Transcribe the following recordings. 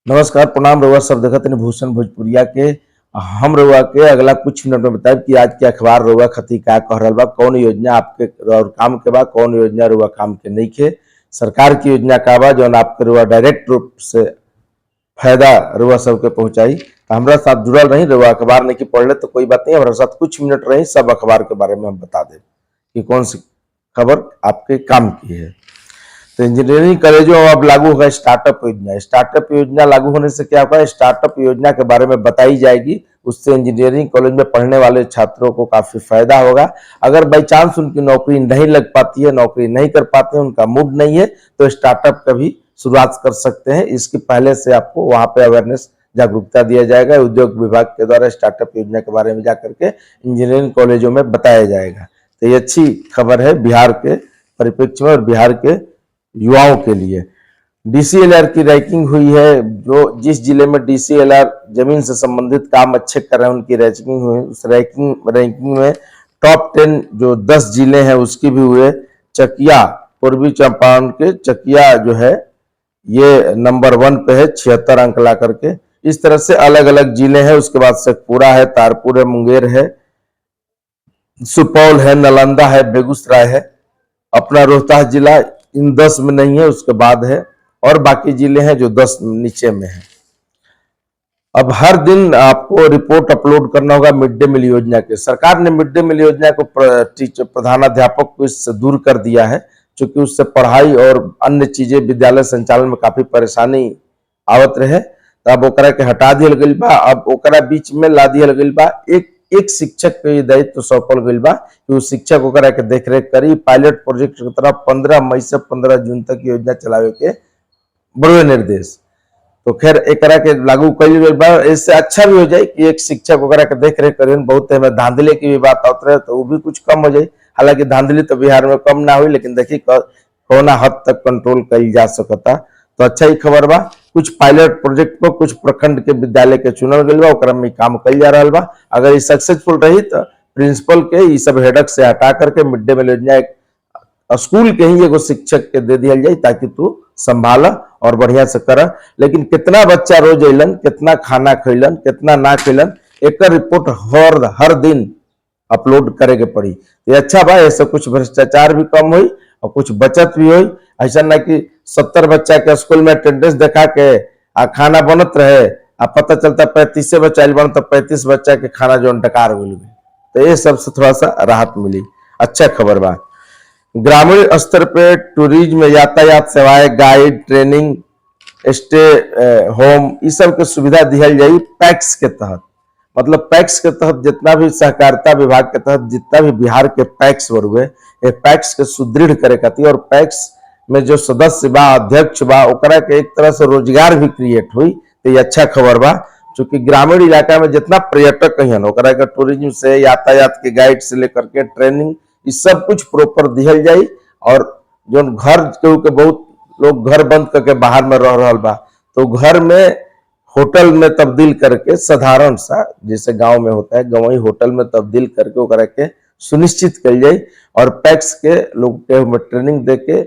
नमस्कार प्रणाम रउआ सब देखत तनी भूषण भोजपुरिया के। हम रउआ के अगला कुछ मिनट में बताएब कि आज के अखबार रउआ खती का कह रहल बा, कौन योजना आपके और काम के बा, कौन योजना रउआ काम के नइखे, सरकार की योजना का बा जौन आपके रउआ डायरेक्ट रूप से फायदा रउआ सबके पहुंचाई। तो हमरा साथ जुड़ल रही। रउआ अखबार नहीं पढ़ले तो कोई बात नहीं, हमारे साथ कुछ मिनट रही, सब अखबार के बारे में हम बता दें कि कौन सी खबर आपके काम की है। तो इंजीनियरिंग कॉलेजों में अब लागू होगा स्टार्टअप योजना। स्टार्टअप योजना लागू होने से क्या होगा, स्टार्टअप योजना के बारे में बताई जाएगी। उससे इंजीनियरिंग कॉलेज में पढ़ने वाले छात्रों को काफी फायदा होगा। अगर बाई चांस उनकी नौकरी नहीं लग पाती है, नौकरी नहीं कर पाते हैं, उनका मूड नहीं है, तो स्टार्टअप का भी शुरुआत कर सकते हैं। इसके पहले से आपको वहां पे अवेयरनेस जागरूकता दिया जाएगा। उद्योग विभाग के द्वारा स्टार्टअप योजना के बारे में जाकर के इंजीनियरिंग कॉलेजों में बताया जाएगा। तो ये अच्छी खबर है बिहार के परिप्रेक्ष्य में और बिहार के युवाओं के लिए। डीसीएलआर की रैंकिंग हुई है। जो जिस जिले में डीसीएलआर जमीन से संबंधित काम अच्छे कर रहे हैं उनकी रैंकिंग हुई। उस रैंकिंग में टॉप 10 जो 10 जिले हैं उसकी भी हुए। चकिया, पूर्वी चंपारण के चकिया जो है ये नंबर 1 पे है 76 अंक ला करके। इस तरह से अलग अलग जिले हैं। उसके बाद शेखपुरा है, तारपुर है, मुंगेर है, सुपौल है, नालंदा है, बेगूसराय है। अपना रोहतास जिला इन 10 में नहीं है, उसके बाद है, और बाकी जिले हैं जो 10 नीचे में है। अब हर दिन आपको रिपोर्ट अपलोड करना होगा मिड डे मील योजना के। सरकार ने मिड डे मील योजना को प्रधानाध्यापक को इससे दूर कर दिया है, क्योंकि उससे पढ़ाई और अन्य चीजें विद्यालय संचालन में काफी परेशानी आवत रहे। तो अब ओकरा के हटा दिया गई बा। अब ओकरा बीच में ला दिया गई बा एक शिक्षक के दायित्व सौंपल गई बा कि वो शिक्षक ओकरा के देखरेख करी। पायलट प्रोजेक्ट की तरफ 15 मई से 15 जून तक योजना चलावे के बड़े निर्देश। तो खैर एकरा के लागू कई गई बा। इससे अच्छा भी हो जाए कि एक शिक्षक ओकरा के देखरेख करी। बहुत में धांधली की भी बात आत रहे तो वो भी कुछ कम हो जाए। हालांकि धांधली तो बिहार में कम ना हुई, लेकिन देखिए कोना हद तक कंट्रोल कई जा सकता। तो अच्छा ही खबर बा। कुछ पायलट प्रोजेक्ट पर कुछ प्रखंड के विद्यालय के चुनल गई बा, ओकरा में काम कल जा रहा बा। अगर ये सक्सेसफुल रही तो प्रिंसिपल के ये सब हेडक से हटा करके मिड डे मील योजना एक स्कूल के ही एगो शिक्षक के दे दिया जाए, ताकि तू संभाला और बढ़िया से कर। लेकिन कितना बच्चा रोज अलन, कितना खाना खैलन, कितना ना खैलन, एक रिपोर्ट हर दिन अपलोड करे के पड़ी। ये अच्छा बा। ऐसे कुछ भ्रष्टाचार भी कम हुई और कुछ बचत भी हुई। ऐसा ना कि 70 बच्चा के स्कूल में अटेंडेंस देखा के खाना बनत रहे, पता चलता 35 बच्चा बन तो 35 बच्चा के खाना जो डकार हो गई। तो ये सबसे थोड़ा सा राहत मिली। अच्छा खबर बा। ग्रामीण स्तर पे टूरिज्म, यातायात सेवाएं, गाइड, ट्रेनिंग, स्टे होम, इस सब के सुविधा दिहल जाई पैक्स के तहत। मतलब पैक्स के तहत जितना भी सहकारिता विभाग के तहत जितना भी बिहार के पैक्स बरुए, ये पैक्स के सुदृढ़ करे खातिर और पैक्स में जो सदस्य बा, अध्यक्ष बा, ओकरा के एक तरह से रोजगार भी क्रिएट हुई। तो ये अच्छा खबर बा। चूंकि ग्रामीण इलाका में जितना पर्यटक कहियन ओकरा के टूरिज्म से, यातायात के गाइड से लेकर के ट्रेनिंग, इस सब कुछ प्रॉपर दिहल जाई। और जो घर के बहुत लोग घर बंद करके बाहर में रह रहा बा, तो घर में होटल में तब्दील करके साधारण सा जैसे गांव में होता है, गांव होटल में तब्दील करके ओकरा के सुनिश्चित कल जाए। और पैक्स के लोग के ट्रेनिंग दे के,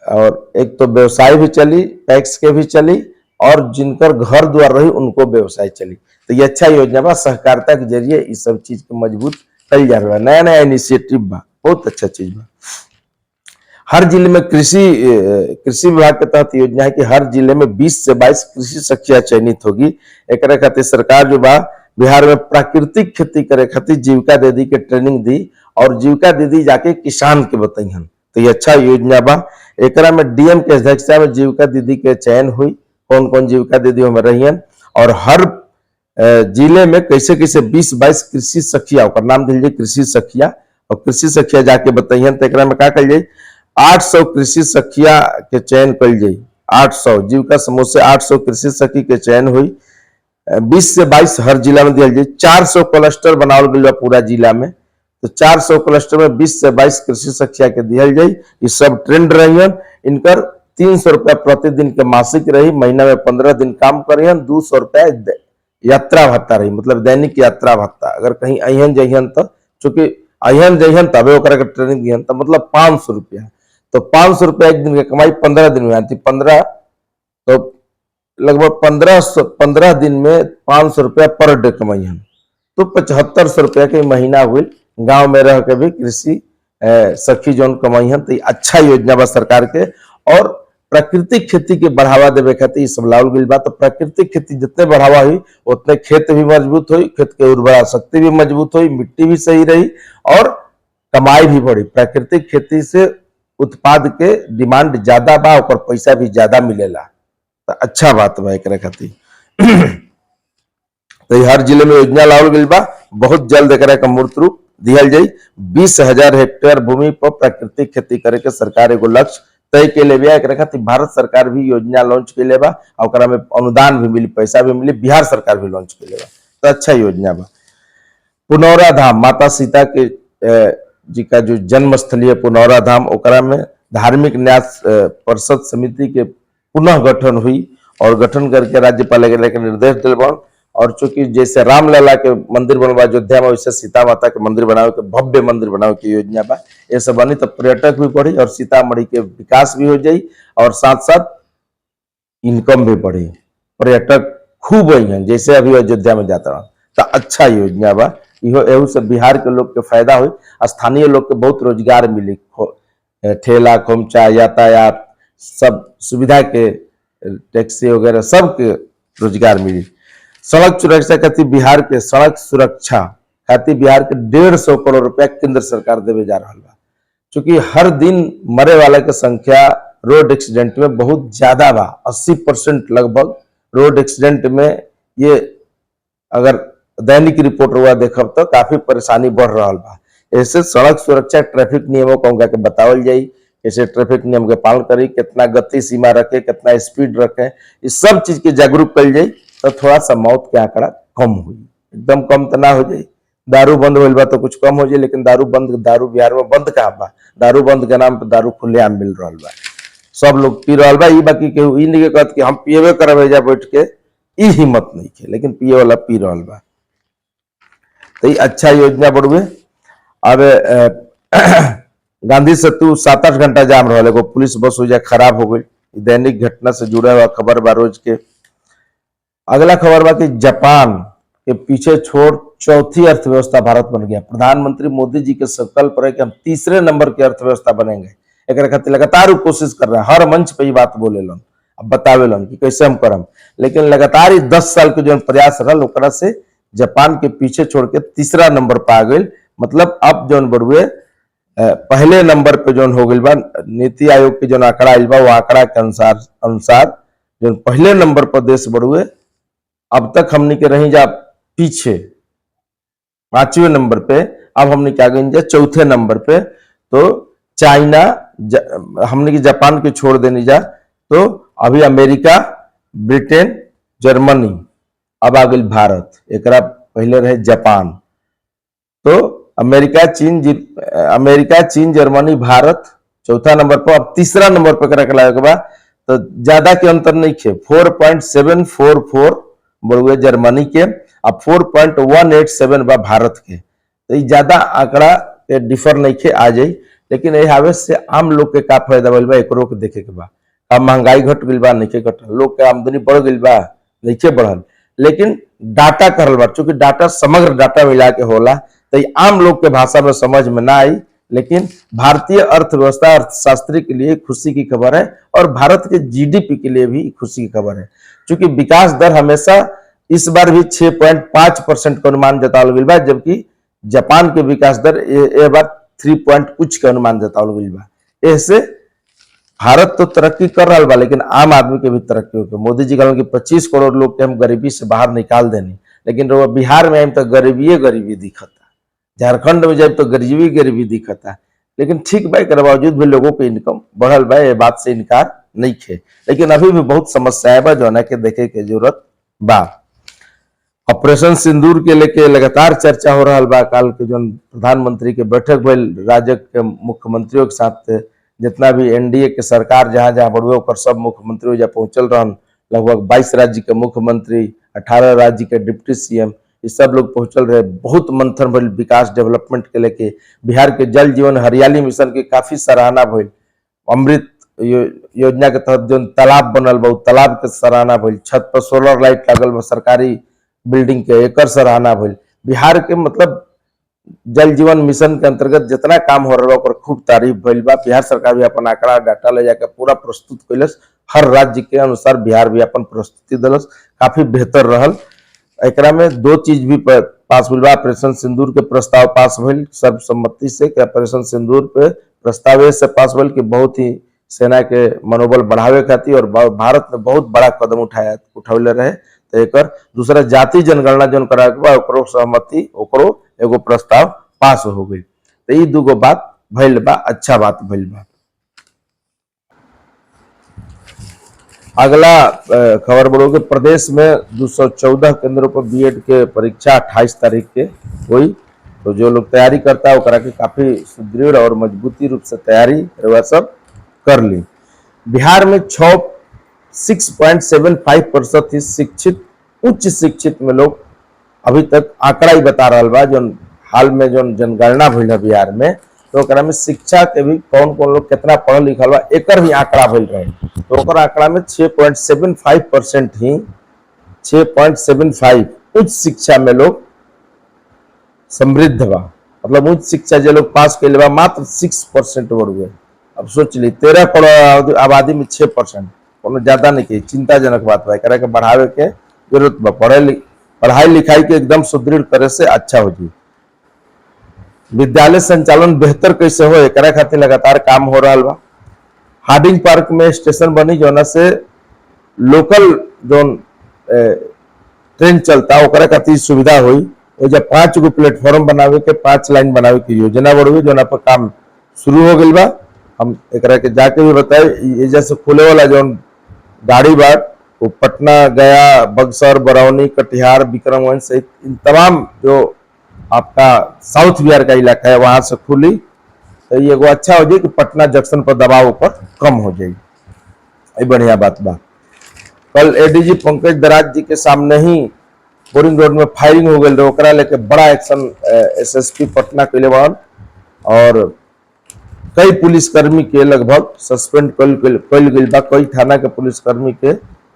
और एक तो व्यवसाय भी चली, पैक्स के भी चली, और जिनकर घर द्वार रही उनको व्यवसाय चली। तो ये अच्छा योजना बा। सहकारिता के जरिए इस सब चीज को मजबूत कल जा रहा है। नया नया इनिशिएटिव बा, बहुत अच्छा चीज बा। हर जिले में कृषि विभाग के तहत योजना है कि हर जिले में 20 से 22 कृषि सखिया चयनित होगी। एक खातिर सरकार जो बा बिहार में प्राकृतिक खेती करे खातिर जीविका दीदी के ट्रेनिंग दी, और जीविका दीदी जाके किसान के बताइहन। तो ये अच्छा योजना बा। एकरा में डीएम के अध्यक्षता में जीविका दीदी के चयन हुई। कौन कौन जीविका दीदी में रहियन, और हर जिले में कैसे कैसे 20-22 कृषि सखिया, नाम दीजिए कृषि सखिया, और कृषि सखिया जाके बताइए। तो एकरा में क्या कल जाए, 800 कृषि सखिया के चयन कल जाए। 800 जीविका समूह से 800 कृषि सखी के चयन हुई। 20 से 22 हर जिला में दिया जाए। 400 क्लस्टर बनावल गई पूरा जिला में। तो 400 क्लस्टर में 20 से 22 कृषि सखिया के दिया जाए। ये सब ट्रेंड रही। इनकर 300 रुपया प्रतिदिन के मासिक रही। महीना में 15 दिन काम करियन। 200 रुपया यात्रा भत्ता रही, मतलब दैनिक यात्रा भत्ता। अगर कहीं अहन जइहन तो, चूंकि अहन जइहन तबे ओकरा के ट्रेनिंग दिहन, तो मतलब 500 रुपया। तो 500 रुपया एक दिन की कमाई 15 दिन में आती। 15 तो लगभग 15 दिन में 500 रुपया पर डे कमाई हम, तो 7500 रुपया के महीना हुई गांव में रह के भी कृषि सखी जोन कमाई हम। तो अच्छा योजना बा सरकार के। और प्राकृतिक खेती के बढ़ावा देवे खातिर सब लावल गई बा। तो प्राकृतिक खेती जितने बढ़ावा हुई उतने खेत भी मजबूत हुई, खेत के उर्वरा शक्ति भी मजबूत हुई, मिट्टी भी सही रही और कमाई भी बढ़ी। प्राकृतिक खेती से उत्पाद के डिमांड ज्यादा बा और पैसा भी ज्यादा मिलेला। तो अच्छा बात बा एकरा खातिर। तो हर जिले में योजना लावल गई बा। बहुत जल्द एकरा का मूर्त रूप दिहल जाई। 20,000 हेक्टेयर भूमि पर प्राकृतिक खेती करे के सरकार एगो लक्ष्य तय के ले बिया। एकरा खातिर भारत सरकार भी योजना लॉन्च के ले बा और ओकरा में अनुदान भी मिली, पैसा भी मिली। बिहार सरकार भी लॉन्च के ले बा। तो अच्छा योजना बा। पुनौरा धाम माता सीता के जी का जो जन्म स्थली है पुनौरा धाम, ओकरा में धार्मिक न्यास परिषद समिति के पुनः गठन हुई और गठन करके राज्यपाल के निर्देश दिल बा। और चूंकि जैसे रामलला के मंदिर बनवा अयोध्या में, वैसे सीता माता के मंदिर बनावे के, भव्य मंदिर बनावे की योजना बा। ये सब बनी तो पर्यटक भी बढ़ी और सीतामढ़ी के विकास भी हो जाई और साथ साथ इनकम भी बढ़ी। पर्यटक खूब आई हैं जैसे अभी अयोध्या में जाता रहा। तो अच्छा योजना बा। इहो एहू से बिहार के लोग के फायदा हुई, स्थानीय लोग के बहुत रोजगार मिली। ठेला खोमचा यातायात सब सुविधा के, टैक्सी वगैरह सबके रोजगार मिली। सड़क सुरक्षा खातिर बिहार के सड़क सुरक्षा खातिर बिहार के 150 करोड़ रुपया केंद्र सरकार देवे जा रहा बा। चूंकि हर दिन मरे वाले के संख्या रोड एक्सीडेंट में बहुत ज्यादा बा। 80% लगभग रोड एक्सीडेंट में ये अगर दैनिक रिपोर्ट हुआ देखब तो काफी परेशानी बढ़ रहा बा। ऐसे सड़क सुरक्षा ट्रैफिक नियमों को उनका के बतावल जाई, कैसे ट्रैफिक नियम के पालन करी, कितना गति सीमा रखे, कितना स्पीड रखे, इस सब चीज के जागरूक कल जाई तो थोड़ा सा मौत के आंकड़ा कम हुई। एकदम कम तो ना हो जाए। दारू बंद होल बा तो कुछ कम हो जाए, लेकिन दारू बिहार में बंद कहाँ बा? दारू बंद के नाम पे दारू खुलेआम मिल रहा बा, सब लोग पी रहा बा। ई बाकी केहू ई नहीं कहत कि हम पिएबे करब जा बैठ के, ई हिम्मत नहीं है, लेकिन पिए वाला पी रहा बा। तो ये अच्छा योजना बढ़ुए। अब गांधी सेतु 7-8 घंटा जाम रहा, एगो पुलिस बस हो जाए खराब हो गई। दैनिक घटना से जुड़ा हुआ खबर बा रोज के। अगला खबर बा कि जापान के पीछे छोड़ चौथी अर्थव्यवस्था भारत बन गया। प्रधानमंत्री मोदी जी के संकल्प रहे कि हम तीसरे नंबर की अर्थव्यवस्था बनेंगे। एक खातिर लगातार कोशिश कर रहे हैं, हर मंच पे ये बात बोले लन, अब बतावे लन कि कैसे हम करम। लेकिन लगातार 10 साल के जो प्रयास रहा ओकरा से जापान के पीछे छोड़ के तीसरा नंबर पर आ गई। मतलब अब जो बढ़ुए पहले नंबर पे जो हो गई बा, नीति आयोग के जो आंकड़ा आयल बा वो आंकड़ा के अनुसार जो पहले नंबर पर देश बढ़ुए, अब तक हमने के रही जा पीछे 5वें नंबर पे, अब हमने क्या गई जा 4थे नंबर पे। तो चाइना हमने की जापान के छोड़ देनी जा, तो अभी अमेरिका, ब्रिटेन, जर्मनी, अब आ गई भारत। एक पहले रहे जापान, तो अमेरिका, चीन, जर्मनी, भारत चौथा नंबर पर। अब तीसरा नंबर पर करा के बाद तो ज्यादा के अंतर नहीं खे, 4.744 बढ़ुए जर्मनी के, अब 4.187 बा भारत के। तो ये ज्यादा आंकड़ा के डिफर नहीं खे आ जाई। लेकिन ये हावे से आम लोग के का फायदा भइल बा एकरो के देखे के बा। अब महंगाई घट गई बा, नहीं घटल, लोग के आमदनी बढ़ गई बा, नहीं बढ़ल। लेकिन डाटा करल बा, चूंकि डाटा समग्र डाटा मिला के होला तो आम लोग के भाषा में समझ में ना आई। लेकिन भारतीय अर्थव्यवस्था अर्थशास्त्री के लिए खुशी की खबर है और भारत के जीडीपी के लिए भी खुशी की खबर है। चूंकि विकास दर हमेशा इस बार भी 6.5% का अनुमान जतावल गई बा, जबकि जापान के विकास दर ये बार 3 कुछ का अनुमान जतावल गई बा। ऐसे भारत तो तरक्की कर रहा बा, लेकिन आम आदमी के भी तरक्की होगी। मोदी जी कहते कि 25 करोड़ लोग के हम गरीबी से बाहर निकाल देनी, लेकिन बिहार में आए तो गरीबी दिखता, झारखंड में जाए तो गरीबी दिखता। लेकिन ठीक बा, के बावजूद भी लोगों के इनकम बढ़ल बा, ये बात से इनकार नहीं खे। लेकिन अभी भी बहुत समस्याएं बा जो के देखे के जरूरत बा। ऑपरेशन सिंदूर के लेके लगातार चर्चा हो रहा बा। काल के जो प्रधानमंत्री के बैठक भइल, राज्य के मुख्यमंत्रियों के साथ जितना भी एनडीए के सरकार जहां जहां बढ़ुए ओकर सब मुख्यमंत्री जहाँ पहुंचल रहन। लगभग 22 राज्य के मुख्यमंत्री, 18 राज्य के डिप्टी सीएम, ये सब लोग पहुंचल रहे। बहुत मंथन भइल विकास डेवलपमेंट के लेके। बिहार के जल जीवन हरियाली मिशन की काफी सराहना भइल। अमृत योजना के तहत जो तालाब बनल बा तालाब के सराहना भइल, छत पर सोलर लाइट लागल बा सरकारी बिल्डिंग के, एकर सराहना भइल। बिहार के मतलब जल जीवन मिशन के अंतर्गत जितना काम हो रहा है खूब तारीफ भइल बा। बिहार सरकार भी अपन आंकड़ा डाटा ले जाकर पूरा प्रस्तुत कैलस, हर राज्य के अनुसार बिहार भी अपन प्रस्तुति दिलस, काफी बेहतर रहल। एकरा में दो चीज भी पास भइल बा, ऑपरेशन सिंदूर के प्रस्ताव पास भइल सर्वसम्मति से कि ऑपरेशन सिंदूर पे प्रस्ताव से पास भइल कि बहुत ही सेना के मनोबल बढ़ावे खातिर और भारत में बहुत बड़ा कदम उठौले रहे। तो एक दूसरा जाति जनगणना जो करा के बा ओकरो सहमति ओकरो एगो प्रस्ताव पास हो गई। तो ये दूगो बात भइल बा, अच्छा बात भइल बा। अगला खबर बढ़ो कि प्रदेश में 214 केंद्रों पर बीएड के परीक्षा 28 तारीख के हुई। तो जो लोग तैयारी करता है वो करा के काफी सुदृढ़ और मजबूती रूप से तैयारी वह सब कर ली। बिहार में 6.75% ही शिक्षित उच्च शिक्षित में लोग अभी तक आंकड़ा ही बता रहा बा। जो हाल में जो जनगणना भइल है बिहार में, तो ओकरा में शिक्षा के भी कौन कौन लोग कितना पढ़ल लिखल बा एकर भी आंकड़ा भइल रहे। तो ओकर आंकड़ा में 6.75% ही 6.75 उच्च शिक्षा में लोग समृद्ध बा। मतलब उच्च शिक्षा जो लोग पास कैले बा मात्र 6% बढ़ गए। अब सोच ली 13 करोड़ आबादी में 6%, कोनो ज्यादा नहीं की चिंताजनक बात बा। एकरा के बढ़ावे के जरूरत बा। पढ़ाई लिखाई के एकदम सुदृढ़ करे से अच्छा हो जी। विद्यालय संचालन बेहतर कैसे हो एकरा खातिर लगातार काम हो रहा बा। हार्डिंग पार्क में स्टेशन बनी जोना से लोकल जो ट्रेन चलता ओकरा खातिर सुविधा हुई। जब 5 गो प्लेटफॉर्म बनावे के 5 लाइन बनावे की योजना बढ़ी जोना पर काम शुरू हो गई बा। हम एकरा के जाके भी बताए ये जैसे खुले वाला जो गाड़ी बा वो पटना, गया, बक्सर, बरौनी, कटिहार, विक्रमगंज सहित इन तमाम जो आपका साउथ बिहार का इलाका है वहां से खुली। तो ये अच्छा हो जाए कि पटना जंक्शन पर दबाव ऊपर कम हो जाए, ये बढ़िया बात बा। कल एडीजी पंकज दराज जी के सामने ही बोरिंग रोड में फायरिंग हो गई, ओकरा लेके बड़ा एक्शन एसएसपी पटना के लिए और कई पुलिसकर्मी के लगभग सस्पेंड कल गई बा। कई थाना के पुलिसकर्मी के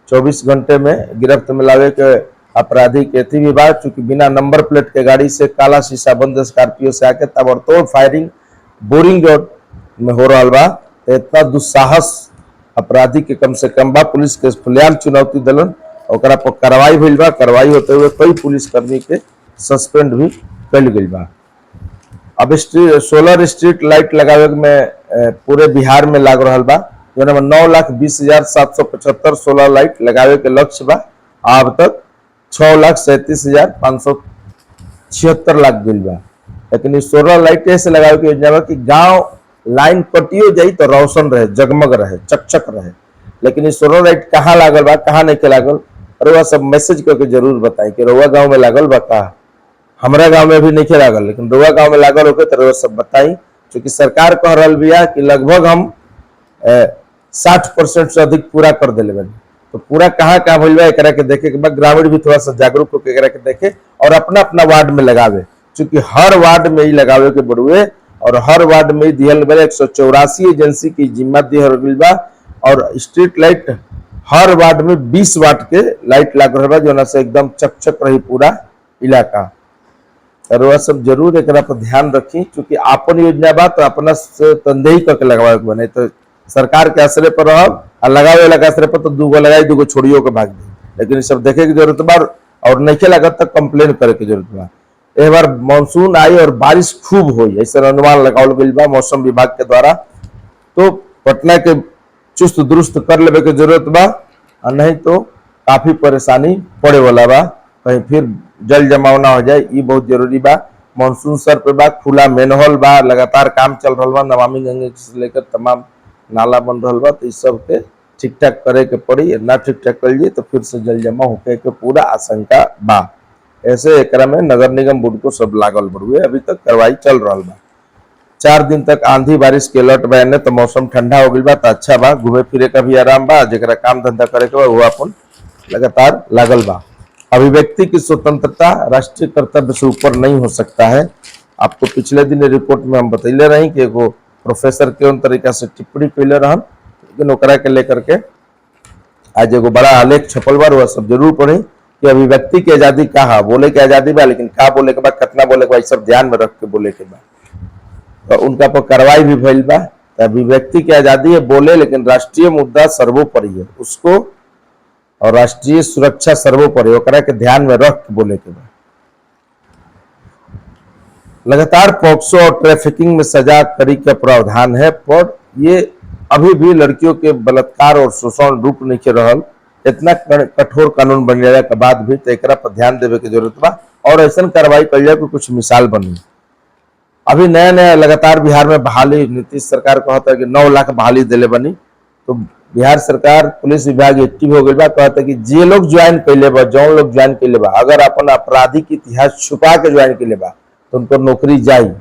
24 घंटे में गिरफ्त में लावे के अपराधी के थी विभाग, चूंकि बिना नंबर प्लेट के गाड़ी से काला शीशा बंद स्कॉर्पियो से आके ताबड़तोड़ फायरिंग बोरिंग रोड में हो रहा बा। तो इतना दुस्साहस अपराधी के कम से कम बा। पुलिस के खुलेआम चुनौती दिलन, ओकरा पर कार्रवाई भइल बा। कार्रवाई होते हुए कई पुलिसकर्मी के सस्पेंड भी कल गई बा। अब सोलर स्ट्रीट लाइट लगावे में पूरे बिहार में लाग रहा बा। जो 9,20,775 सोलर लाइट लगावे के लक्ष्य बा। अब तक 6,37,576 लाख गई बा। लेकिन सोलर लाइट ऐसे लगावे के योजना बा कि गांव लाइन कटियो जाई तो रोशन रहे, जगमग रहे, चकचक रहे। लेकिन सोलर लाइट कहाँ लागल बा कहाँ नहीं के लागल, रउआ सब मैसेज करके जरूर बताई कि रउआ गांव में लागल बा का। हमारा गांव में भी नहीं लागल, लेकिन रउआ गांव में लागल होके तो रउआ सब बताई। क्योंकि सरकार कह रहा बिया कि लगभग हम 60% से अधिक पूरा कर दिले बनी। तो पूरा कहाँ कहाँ भइल बा एकरा के देखे के बाद ग्रामीण भी थोड़ा सा जागरूक होकर एकरा के देखे और अपना अपना वार्ड में लगावे। चूंकि हर वार्ड में ही लगावे के बड़ुए और हर वार्ड में दिहल बा 184 एजेंसी की जिम्मा दिहल गइल बा। और स्ट्रीट लाइट हर वार्ड में 20 वाट के लाइट लग रहा बा, जो से एकदम चकचक रही पूरा इलाका। और सब जरूर एक पर ध्यान रखी, क्योंकि आपन योजना बा तो अपना से तंदेही करके लगावे के बने। तो सरकार के असरे पर रहब और लगावे लगा असरे पर तो दूगो लगाई दूगो छोड़ियो के भाग दी। लेकिन सब देखे की जरूरत बा और नहीं लगत तक कंप्लेन करे की जरूरत बा। एक बार मानसून आई और बारिश खूब हुई ऐसा अनुमान लगावल गइल बा मौसम विभाग के द्वारा। तो पटना के चुस्त दुरुस्त कर लेवे के जरूरत बा, और नहीं तो काफी परेशानी पड़े वाला बा। कहीं फिर जल जमाव ना हो जाए, ये बहुत जरूरी बा। मानसून सर पे बा, खुला मेनहोल बा, लगातार काम चल रहा बा। नमामि गंगे से लेकर तमाम नाला बन रहा बा। तो इस सब के ठीक ठाक करे के पड़ी, ना ठीक ठाक कर लिए तो फिर से जल जमा होके के पूरा आशंका बा। ऐसे एकरा में नगर निगम बोर्ड को सब लागल बड़ुए, अभी तक कार्रवाई चल रहा बा। 4 दिन तक आंधी बारिश के अलर्ट बयान तो मौसम ठंडा हो गई बा, तो अच्छा बा। घूमे फिरे का भी आराम बा, जरा काम धंधा करे के बा वो अपन लगातार लागल बा। अभिव्यक्ति की स्वतंत्रता राष्ट्रीय कर्तव्य से ऊपर नहीं हो सकता है। आपको पिछले दिन रिपोर्ट में हम बतैले रही कि एगो प्रोफेसर के तरीका से टिप्पणी कैले रहन, लेकिन ओकरा के लेकर के आज एगो बड़ा आलेख छपल बा, वह सब जरूर पढ़ी कि अभिव्यक्ति की आजादी कहा, बोले के आजादी बा, लेकिन का बोले के बा, कितना बोले के बा, सब ध्यान में रख के बोले के बा। तो उनका पर कार्रवाई भी भइल बा। तो अभिव्यक्ति की आजादी है बोले, लेकिन राष्ट्रीय मुद्दा सर्वोपरि है उसको, और राष्ट्रीय सुरक्षा सर्वोपरि, ओकरा के ध्यान में रख के बोले के बा। लगातार पॉक्सो और ट्रैफिकिंग में सजा करी का प्रावधान है, पर ये अभी भी लड़कियों के बलात्कार और शोषण रुक नहीं के रहल। इतना कठोर कानून बन जाए के बाद भी तो एक पर ध्यान देवे की जरूरत बा, और ऐसा कार्रवाई कर जाए कुछ मिसाल बनी। अभी नया नया लगातार बिहार में बहाली, नीतीश सरकार कहता है कि 9 लाख बहाली दिले बनी, तो बिहार सरकार पुलिस विभाग एक्टिव हो गई बा, कहता है कि जे लोग ज्वाइन कैले बा, जौन लोग ज्वाइन कैले बा, अगर अपन आपराधिक इतिहास छुपा के ज्वाइन कैले बा तो उनको नौकरी जाई।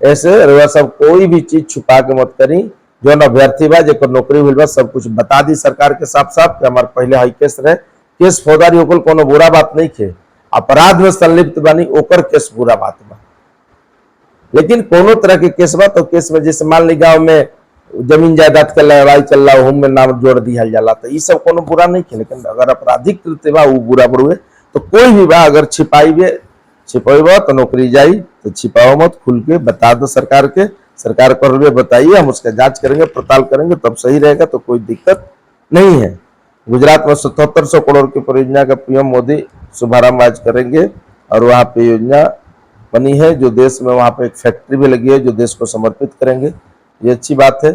ऐसे रउआ सब कोई भी चीज छुपा के मत करी। जो अभ्यर्थी बा जेकर नौकरी हुई बा सब कुछ बता दी सरकार के साफ साफ कि हमारे पहले हाई केस रहे, केस फौजदारी होकर कोनो बुरा बात नहीं थे, अपराध में संलिप्त बानी ओकर केस बुरा बात बा। लेकिन कोनो तरह के केस बा तो केस में जैसे मान ली गाँव में जमीन जायदाद के लड़ाई चल रहा है, में नाम जोड़ दिया जाला, तो ये सब कोनो बुरा नहीं थे। लेकिन अगर आपराधिक कृत्य बा वो बुरा बड़ुए, तो कोई भी बा अगर छिपाई तो नौकरी जाई, तो छिपाओ मत, खुल के बता दो सरकार के, सरकार को बताइए, हम उसका जांच करेंगे, पड़ताल करेंगे, तब सही रहेगा, तो कोई दिक्कत नहीं है। गुजरात में 7700 करोड़ की परियोजना का पीएम मोदी शुभारंभ आज करेंगे, और वहाँ पे योजना बनी है जो देश में, वहाँ पे एक फैक्ट्री भी लगी है जो देश को समर्पित करेंगे, ये अच्छी बात है।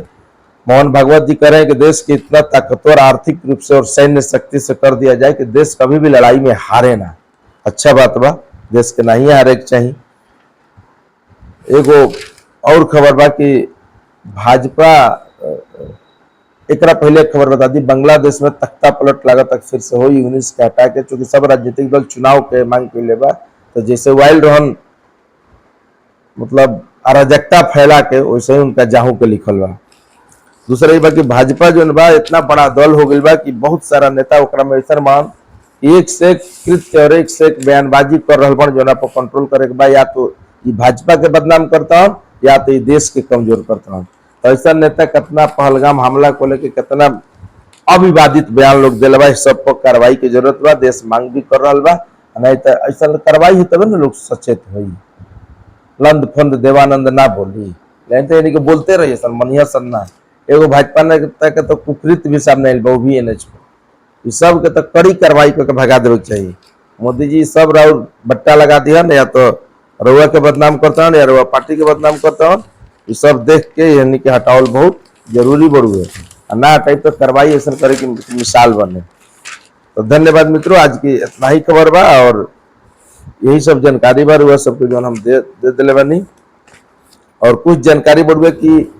मोहन भागवत जी कह रहे हैं कि देश की इतना ताकतवर आर्थिक रूप से और सैन्य शक्ति से कर दिया जाए कि देश कभी भी लड़ाई में हारे ना। अच्छा बात बा, देश के नहीं हारे के चाहिए। एगो और खबर बा कि भाजपा, एक पहले खबर बता दी, बांग्लादेश में तख्ता पलट लागत तक फिर से हुई 19 के हटा के, चूंकि सब राजनीतिक दल चुनाव के मांग के लिए बा, तो जैसे वाइल्ड रहन मतलब अराजकता फैला के, वैसे ही उनका जाहू के लिखल बा। दूसरा ये बा कि भाजपा जो बा इतना बड़ा दल हो गई बा कि बहुत सारा नेता ओकरा में ऐसा मान एक से एक कृत्य और एक से एक बयानबाजी कर रहा बन, जो पर कंट्रोल करे के बा, या तो ये भाजपा के बदनाम करता हूँ या तो ये देश के कमजोर करता हूँ। तो ऐसा नेता कितना पहलगाम हमला को लेके कितना अविवादित बयान लोग दिल बा, सब पर कार्रवाई की जरूरत बा, देश मांग भी कर रहा बा, नहीं तो ऐसा कार्रवाई ही तब ना लोग सचेत हुई। लंद फंद देवानंद ना बोली, लेकिन तो बोलते रहिए सर मनिया सन्ना, एगो भाजपा नेता के तो कुकृत भी सामने आयल बा, भी एनएच पे, इस सब के तो कड़ी कार्रवाई करके भगा देवे चाहिए। मोदी जी सब राउर बट्टा लगा दिया, या तो रउआ के बदनाम करता हूँ या रउआ पार्टी के बदनाम करता हूँ, ये सब देख के यानी कि हटावल बहुत जरूरी बड़ुए, ना हटाई तो कार्रवाई ऐसा करे कि मिसाल बने। तो धन्यवाद मित्रों, आज की इतना ही खबर बा, और यही सब जानकारी बा रउआ सबके जो हम दे दिले बानी। और कुछ जानकारी बढ़ुए कि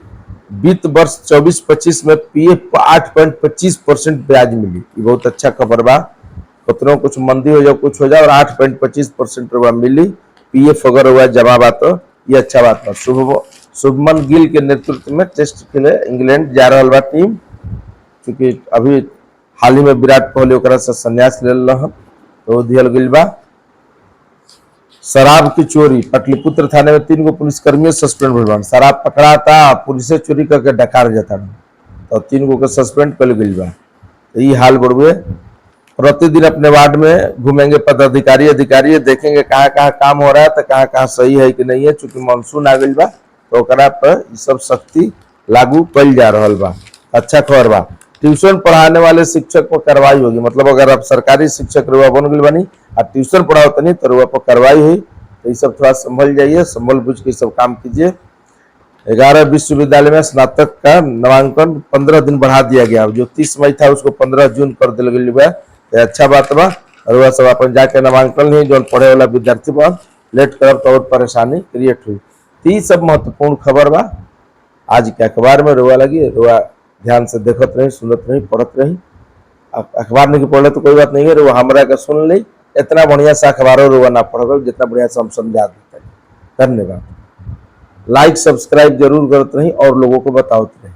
वित्त वर्ष 24-25 में पीएफ 8.25% ब्याज मिली, ये बहुत अच्छा खबर बा। कतनों कुछ मंदी हो जाओ कुछ हो जाए, और 8.25% रुपया मिली पीएफ अगर हुआ जमा बात, तो ये अच्छा बात बा। शुभमन गिल के नेतृत्व में टेस्ट के लिए इंग्लैंड जा रहा बा टीम, क्योंकि अभी हाल ही में विराट कोहली ओकरा से संन्यास ले रहा, तो दियल गइल बा। शराब की चोरी, पटलिपुत्र थाने में 3 गो पुलिसकर्मी सस्पेंड हुए, शराब पकड़ा था, पुलिस चोरी करके डकार जाता, तो 3 गो के सस्पेंड कर गई बा। तो ये हाल बढ़ुए, प्रतिदिन अपने वार्ड में घूमेंगे पदाधिकारी अधिकारी, देखेंगे कहाँ कहाँ काम हो रहा है, तो कहाँ कहाँ सही है कि नहीं है। चूंकि मानसून आ गई बा, तो ओकरा पर ये सब सख्ती लागू कल जा रहा बा। अच्छा खबर बा, ट्यूशन पढ़ाने वाले शिक्षक पर कार्रवाई होगी, मतलब अगर आप सरकारी शिक्षक रुआ बन गई बनी और ट्यूशन पढ़ाओ तो नहीं, तो रुआ पर कार्रवाई हुई। तो ये सब थोड़ा संभल जाइए, संभल बुझ के सब काम कीजिए। 11 विश्वविद्यालय में स्नातक का नामांकन 15 दिन बढ़ा दिया गया, जो 30 मई था उसको 15 जून कर दिल गई बा। अच्छा बात बा, और वह सब अपन जाके नामांकन ली, जो पढ़े वाला विद्यार्थी बा लेट करब तो और परेशानी क्रिएट हुई। तो ये सब महत्वपूर्ण खबर बा आज के अखबार में, रुआ लगी रुआ ध्यान से देखत रही, सुनत रही, पढ़त रही। अखबार नहीं पढ़े तो कोई बात नहीं है, रुआ हमरा का सुन ली, इतना बढ़िया से अखबारों रुआ ना पढ़ जितना बढ़िया से हम समझा देते हैं। धन्यवाद। लाइक सब्सक्राइब जरूर करते रही और लोगों को बताते रही।